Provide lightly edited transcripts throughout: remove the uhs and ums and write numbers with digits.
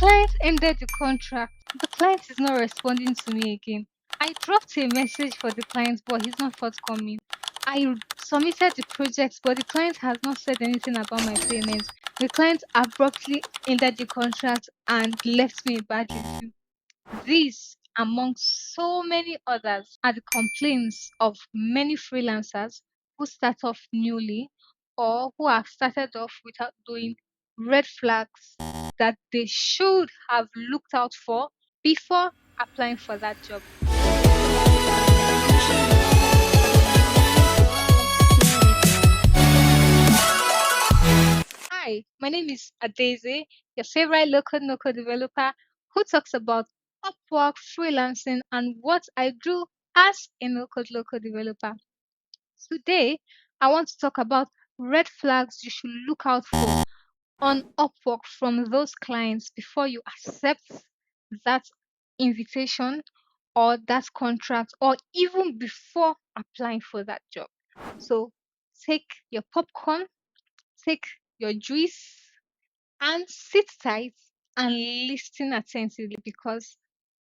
client ended the contract. The client is not responding to me again. I dropped a message for the client, but he's not forthcoming. I submitted the project, but the client has not said anything about my payment. The client abruptly ended the contract and left me a bad review. These, among so many others, are the complaints of many freelancers who start off newly or who have started off without doing red flags that they should have looked out for before applying for that job. Hi, my name is Adeze, your favorite local no-code developer who talks about Upwork, freelancing, and what I do as a no-code local developer. Today, I want to talk about red flags you should look out for on Upwork from those clients before you accept that invitation or that contract or even before applying for that job. So take your popcorn, take your juice, and sit tight and listen attentively because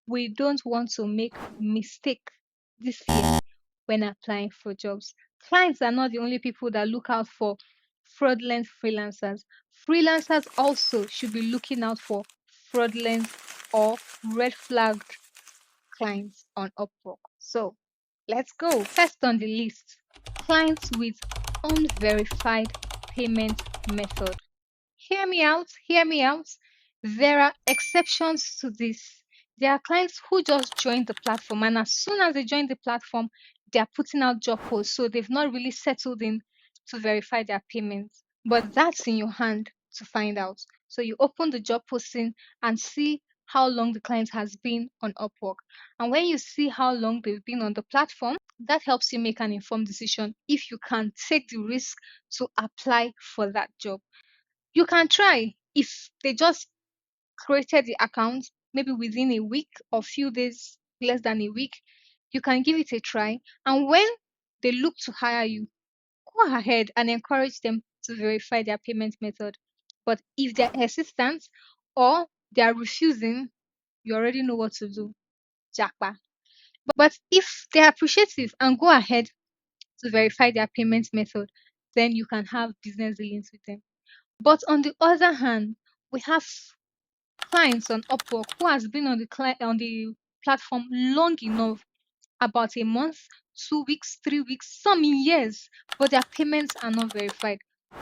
we don't want to make mistake this year when applying for jobs. Clients are not the only people that look out for fraudulent freelancers. Freelancers also should be looking out for fraudulent or red flagged clients on Upwork. So let's go. First on the list, clients with unverified payment method. Hear me out, hear me out. There are exceptions to this. There are clients who just join the platform, and as soon as they join the platform, they are putting out job posts. So they've not really settled in to verify their payments. But that's in your hand to find out. So you open the job posting and see how long the client has been on Upwork. And when you see how long they've been on the platform, that helps you make an informed decision if you can take the risk to apply for that job. You can try if they just created the account maybe within a week or few days, less than a week, you can give it a try. And when they look to hire you, go ahead and encourage them to verify their payment method. But if they're hesitant or they are refusing, you already know what to do. Jackpot. But if they're appreciative and go ahead to verify their payment method, then you can have business dealings with them. But on the other hand, we have clients on Upwork who has been on the platform long enough, about a month, 2 weeks, 3 weeks, some in years, but their payments are not verified.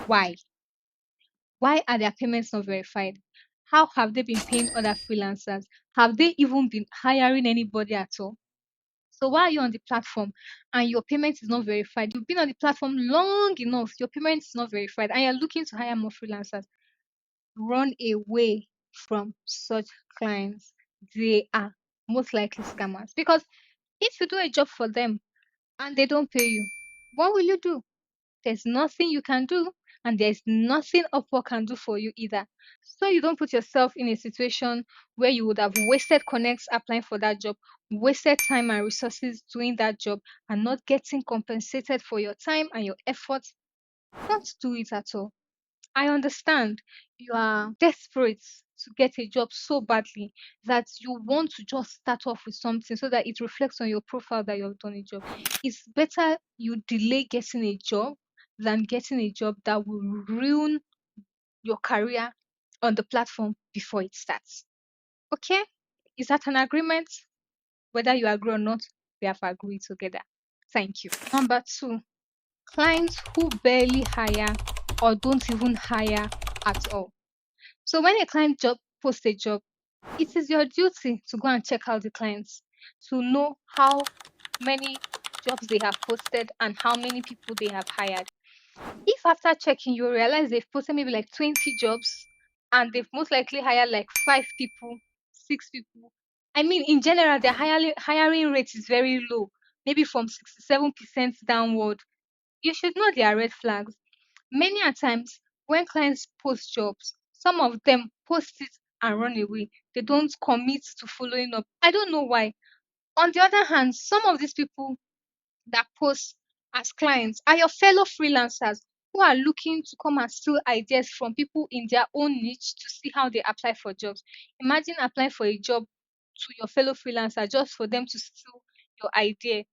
Why? Why are their payments not verified? How have they been paying other freelancers? Have they even been hiring anybody at all? So why are you on the platform and your payment is not verified? You've been on the platform long enough, your payment is not verified, and you're looking to hire more freelancers. Run away from such clients. They are most likely scammers. Because if you do a job for them and they don't pay you, what will you do? There's nothing you can do, and there's nothing Upwork can do for you either. So you don't put yourself in a situation where you would have wasted connects applying for that job, wasted time and resources doing that job, and not getting compensated for your time and your efforts. Don't do it at all. I understand you are desperate to get a job so badly that you want to just start off with something so that it reflects on your profile that you've done a job. It's better you delay getting a job than getting a job that will ruin your career on the platform before it starts. Okay? Is that an agreement? Whether you agree or not, we have agreed together. Thank you. Number two, clients who barely hire or don't even hire at all. So when a client job posts a job, it is your duty to go and check out the clients to know how many jobs they have posted and how many people they have hired. If after checking you realize they've posted maybe like 20 jobs and they've most likely hired like 5 people, 6 people. I mean, in general, their hiring rate is very low, maybe from 67% downward. You should know there are red flags. Many a times when clients post jobs, some of them post it and run away. They don't commit to following up. I don't know why. On the other hand, some of these people that post as clients are your fellow freelancers who are looking to come and steal ideas from people in their own niche to see how they apply for jobs. Imagine applying for a job to your fellow freelancer just for them to steal your idea.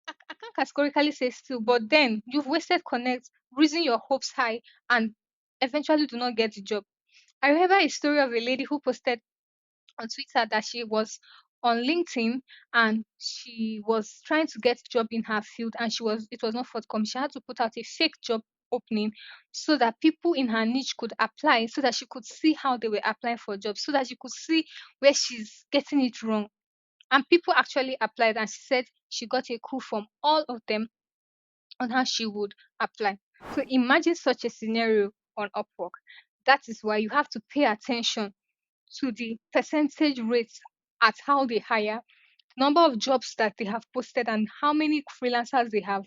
I can't categorically say steal, but then you've wasted connect, raising your hopes high, and eventually do not get the job. I remember a story of a lady who posted on Twitter that she was on LinkedIn and she was trying to get a job in her field, and it was not forthcoming. She had to put out a fake job opening so that people in her niche could apply, so that she could see how they were applying for jobs, so that she could see where she's getting it wrong. And people actually applied, and she said she got a call from all of them on how she would apply. So imagine such a scenario on Upwork. That is why you have to pay attention to the percentage rates at how they hire, number of jobs that they have posted, and how many freelancers they have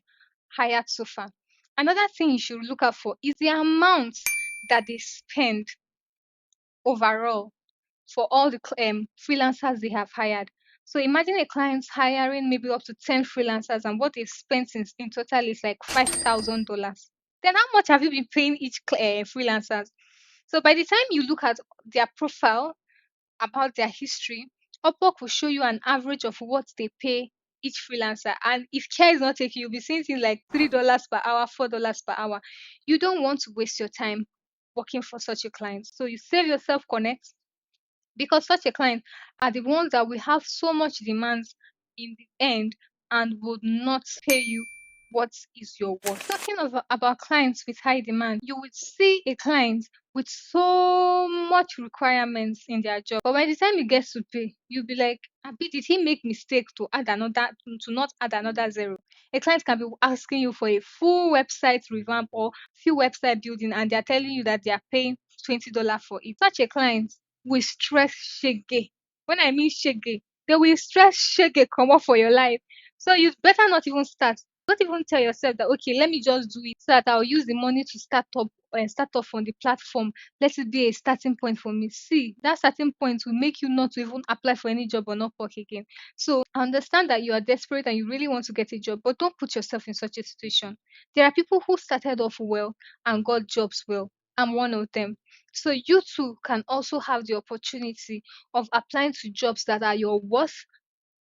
hired so far. Another thing you should look out for is the amount that they spend overall for all the freelancers they have hired. So imagine a client hiring maybe up to 10 freelancers, and what they've spent in total is like $5,000. Then how much have you been paying each freelancers? So by the time you look at their profile, about their history, Upwork will show you an average of what they pay each freelancer. And if care is not taken, you'll be seeing things like $3 per hour, $4 per hour. You don't want to waste your time working for such a client. So you save yourself connect, because such a client are the ones that will have so much demands in the end and would not pay you what is your worth. Talking about clients with high demand, you would see a client with so much requirements in their job, but by the time you get to pay, you'll be like, Abi, did he make mistake to add another, to not add another zero? A client can be asking you for a full website revamp or few website building, and they're telling you that they are paying $20 for it. Such a client will stress shege. When I mean shege, they will stress shege come up for your life. So you better not even start. Don't even tell yourself that, okay, let me just do it so that I'll use the money to start up and start off on the platform. Let it be a starting point for me. See, that starting point will make you not to even apply for any job or not work again. So I understand that you are desperate and you really want to get a job, but don't put yourself in such a situation. There are people who started off well and got jobs well. I'm one of them. So you too can also have the opportunity of applying to jobs that are your worth,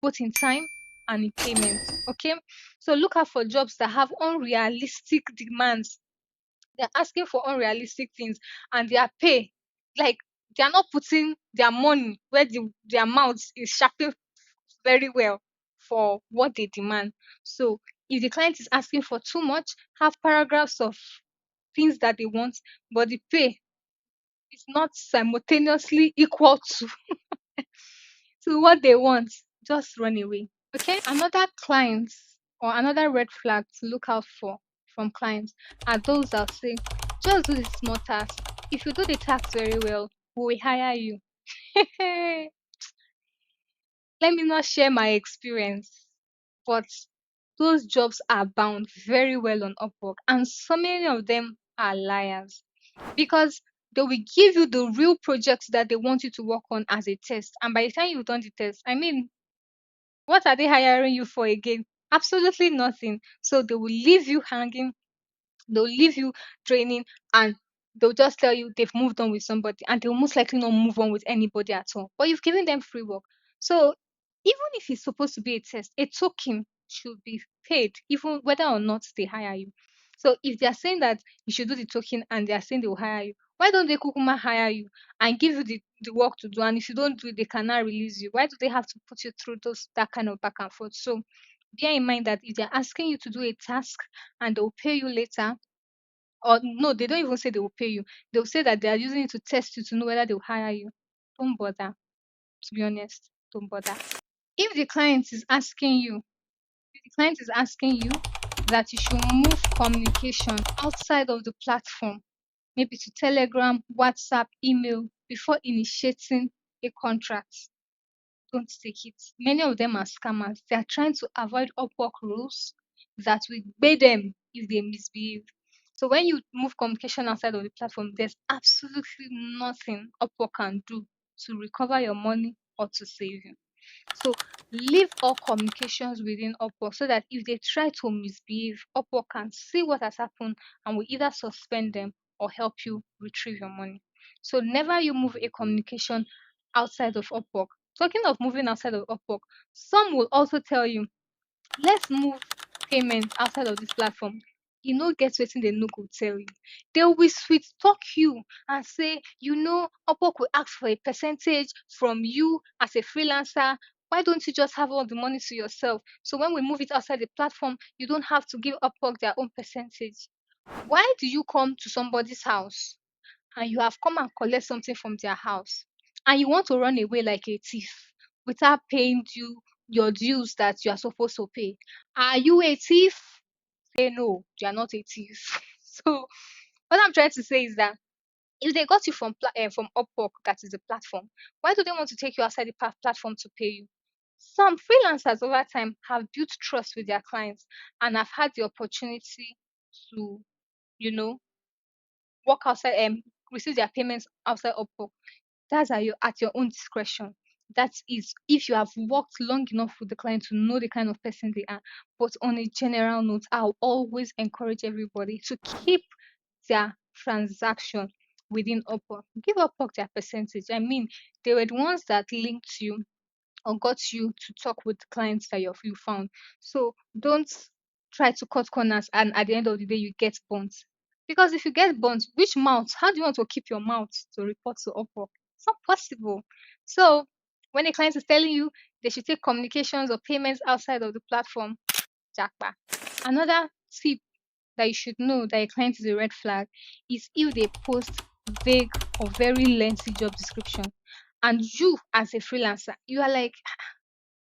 both in time and in payment. Okay. So look out for jobs that have unrealistic demands. They're asking for unrealistic things, and their pay, like, they are not putting their money where their mouth is sharpened very well for what they demand. So if the client is asking for too much, have paragraphs of things that they want, but the pay is not simultaneously equal to what they want, just run away. Okay. Another client or another red flag to look out for from clients are those that say, just do the small task. If you do the task very well, we will hire you. Let me not share my experience, but those jobs are bound very well on Upwork, and so many of them are liars, because they will give you the real projects that they want you to work on as a test. And by the time you've done the test, I mean, what are they hiring you for again? Absolutely nothing. So they will leave you hanging, they'll leave you training, and they'll just tell you they've moved on with somebody, and they'll most likely not move on with anybody at all. But you've given them free work. So even if it's supposed to be a test, a token should be paid, even whether or not they hire you. So if they're saying that you should do the token and they're saying they will hire you, why don't they kukuma hire you and give you the work to do? And if you don't do it, they cannot release you. Why do they have to put you through that kind of back and forth? So bear in mind that if they're asking you to do a task and they'll pay you later, or no, they don't even say they will pay you. They'll say that they are using it to test you to know whether they'll hire you. Don't bother. To be honest, don't bother. If the client is asking you, if the client is asking you that you should move communication outside of the platform, maybe to Telegram, WhatsApp, email, before initiating a contract, don't take it. Many of them are scammers. They are trying to avoid Upwork rules that will pay them if they misbehave. So when you move communication outside of the platform, there's absolutely nothing Upwork can do to recover your money or to save you. So leave all communications within Upwork so that if they try to misbehave, Upwork can see what has happened and will either suspend them or help you retrieve your money. So never you move a communication outside of Upwork. Talking of moving outside of Upwork, some will also tell you, let's move payments outside of this platform. You know, get wetin they no go tell you. They will sweet talk you and say, Upwork will ask for a percentage from you as a freelancer. Why don't you just have all the money to yourself? So when we move it outside the platform, you don't have to give Upwork their own percentage. Why do you come to somebody's house and you have come and collect something from their house and you want to run away like a thief without paying you your dues that you are supposed to pay? Are you a thief? Say no, you are not a thief. So what I'm trying to say is that if they got you from Upwork, that is the platform, why do they want to take you outside the platform to pay you? Some freelancers over time have built trust with their clients and have had the opportunity to, you know, work outside and receive their payments outside Upwork. That's at your own discretion. That is if you have worked long enough with the client to know the kind of person they are. But on a general note, I'll always encourage everybody to keep their transaction within Upwork. Give Upwork their percentage. I mean, they were the ones that linked you or got you to talk with clients that you found. So don't try to cut corners and at the end of the day you get burnt. Because if you get burnt, which mouth? How do you want to keep your mouth to report to Upwork? It's not possible. So when a client is telling you they should take communications or payments outside of the platform, jackpot. Another tip that you should know that a client is a red flag is if they post vague or very lengthy job description. And you, as a freelancer, you are like,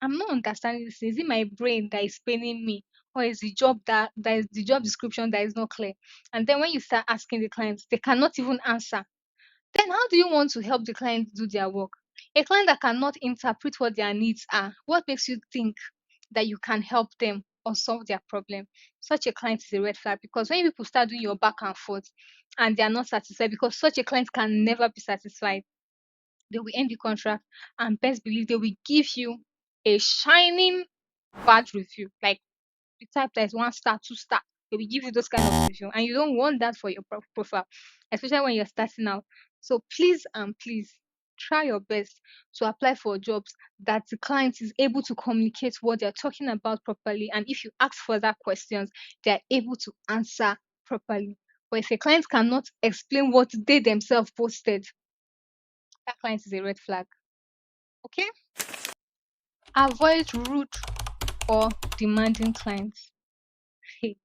I'm not understanding this. Is it my brain that is paining me? Or is the that is the job description that is not clear? And then when you start asking the clients, they cannot even answer. Then how do you want to help the client do their work? A client that cannot interpret what their needs are, what makes you think that you can help them or solve their problem? Such a client is a red flag because when people start doing your back and forth and they are not satisfied, because such a client can never be satisfied, they will end the contract and best believe they will give you a shining bad review. Like the type that is 1 star, 2 star. They will give you those kind of review. And you don't want that for your profile, especially when you're starting out. So please and please try your best to apply for jobs that the client is able to communicate what they're talking about properly. And if you ask further questions, they're able to answer properly. But if a client cannot explain what they themselves posted, that client is a red flag. Okay? Avoid rude or demanding clients. Hey,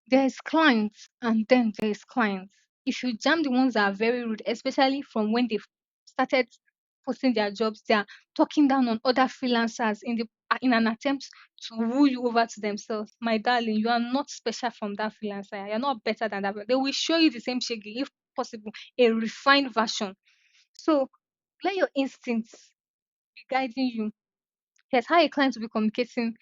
there's clients and then there's clients. If you jam the ones that are very rude, especially from when they've started posting their jobs, they are talking down on other freelancers in an attempt to woo you over to themselves. My darling, you are not special from that freelancer. You're not better than that. They will show you the same shaggy, if possible, a refined version. So let your instincts be guiding you. Here's how a client will be communicating.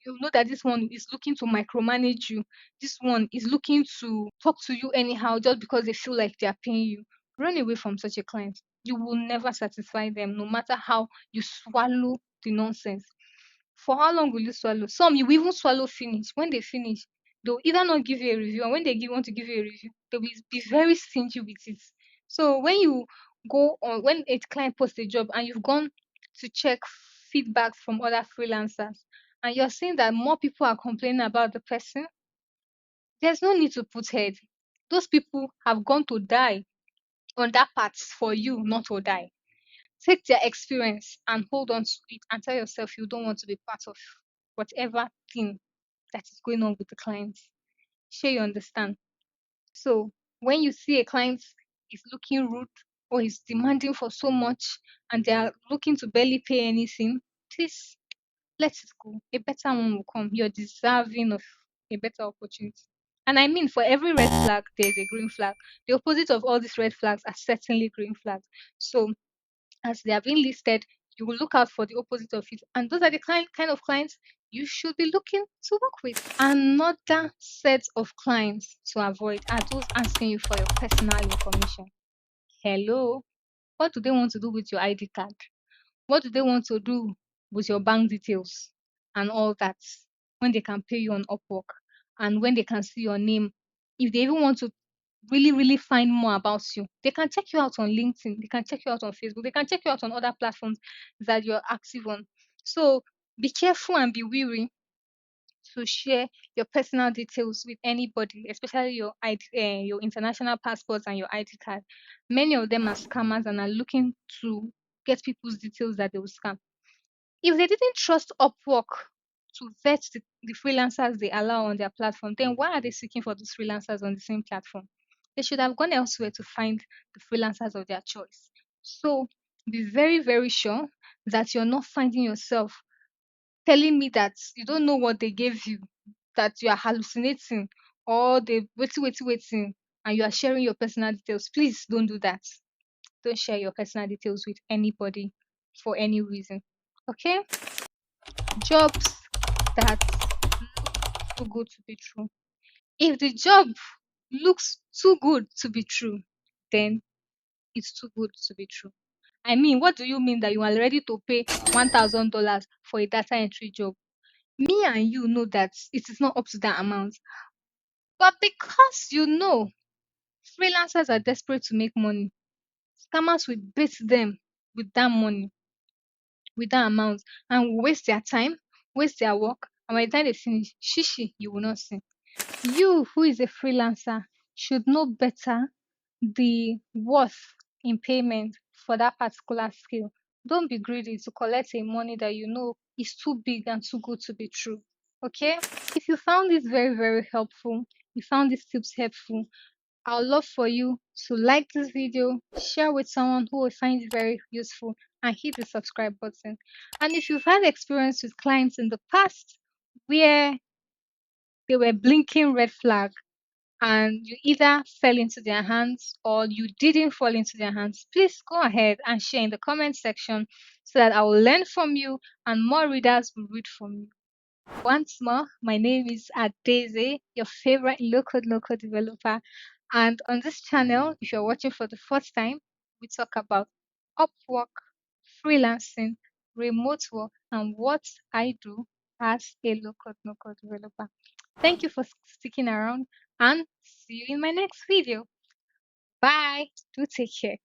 You know that this one is looking to micromanage you. This one is looking to talk to you anyhow just because they feel like they are paying you. Run away from such a client. You will never satisfy them, no matter how you swallow the nonsense. For how long will you swallow? Some you will even swallow finish. When they finish, they'll either not give you a review, and when they want to give you a review, they will be very stingy with it. So when a client posts a job and you've gone to check feedback from other freelancers, and you're seeing that more people are complaining about the person, there's no need to put head. Those people have gone to die on that part for you not to die. Take their experience and hold on to it and tell yourself you don't want to be part of whatever thing that is going on with the client. Sure, you understand. So when you see a client is looking rude or is demanding for so much and they are looking to barely pay anything, please let it go. A better one will come. You're deserving of a better opportunity. And I mean, for every red flag, there's a green flag. The opposite of all these red flags are certainly green flags. So as they are being listed, you will look out for the opposite of it. And those are the kind of clients you should be looking to work with. Another set of clients to avoid are those asking you for your personal information. Hello, what do they want to do with your ID card? What do they want to do with your bank details and all that when they can pay you on Upwork and when they can see your name. If they even want to really, really find more about you, they can check you out on LinkedIn, they can check you out on Facebook, they can check you out on other platforms that you're active on. So be careful and be wary to share your personal details with anybody, especially your your international passports and your ID card. Many of them are scammers and are looking to get people's details that they will scam. If they didn't trust Upwork to vet the freelancers they allow on their platform, then why are they seeking for these freelancers on the same platform? They should have gone elsewhere to find the freelancers of their choice. So be very, very sure that you're not finding yourself telling me that you don't know what they gave you, that you are hallucinating, or they waiting, and you are sharing your personal details. Please don't do that. Don't share your personal details with anybody for any reason. Okay? Jobs that look too good to be true. If the job looks too good to be true, then it's too good to be true. I mean, what do you mean that you are ready to pay $1,000 for a data entry job? Me and you know that it is not up to that amount. But because you know freelancers are desperate to make money, scammers will bait them with that money, with that amount, and will waste their time, waste their work, and by the time they finish, shishi, you will not see. You, who is a freelancer, should know better the worth in payment for that particular skill. Don't be greedy to collect a money that you know is too big and too good to be true. Okay? If you found this very, very helpful, you found these tips helpful, I would love for you to like this video, share with someone who will find it very useful, and hit the subscribe button. And if you've had experience with clients in the past where they were blinking red flag and you either fell into their hands or you didn't fall into their hands, please go ahead and share in the comment section so that I will learn from you and more readers will read from you. Once more, my name is Adeze, your favorite local developer. And on this channel, if you're watching for the first time, we talk about Upwork, freelancing, remote work, and what I do as a local developer. Thank you for sticking around and see you in my next video. Bye. Do take care.